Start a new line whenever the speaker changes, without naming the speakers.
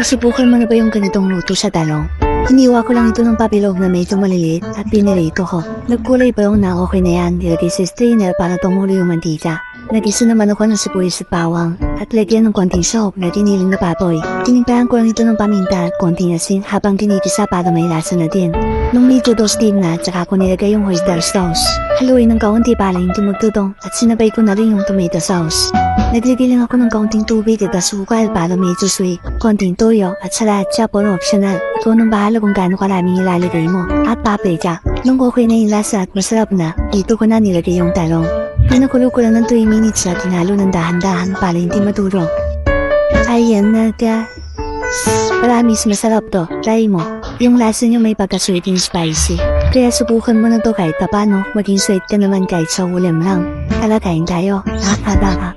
Nasubukan mo na ba yung ganitong luto sa talong? Hiniwa ko lang ito ng papilog na medyo maliliit at pinirito ko. Nagkulay pa yung na okay na yan, nilagay sa strainer para tumulo yung mantika. Nagisa naman ako ng sibuyas at bawang at lagyan ng konting soap na diniling na patoy. Tinimplahan ko lang ito ng paminta at konting asin habang ginigisa para may lasa na din. Nung medyo toasted na, tsaka ko nilagay yung oyster sauce. Haluin ng kaunti para hindi magtutong at sinabay ko na rin yung tomato sauce. Naglagay lang ako ng kaunting tubig at asukal para medyo sweet. Konting toyo at salatsa puro optional. Ikaw nang bahala kung gaano karaming ilalagay mo. At paprika. Nung okay na yung lasa at masarap na, dito ko na nilagay yung talong. Pinakulo ko lang ng 3 minutes at tinalo ng dahan-dahan para hindi matulog. Ayan na guys. Promise masarap to. Try mo. Yung lasa nyo may pagka-sweet and spicy. Kaya subukan mo na to kahit papano. Maging sweet ka naman kahit sa ulam lang. Tara kain tayo. Nakakadaka.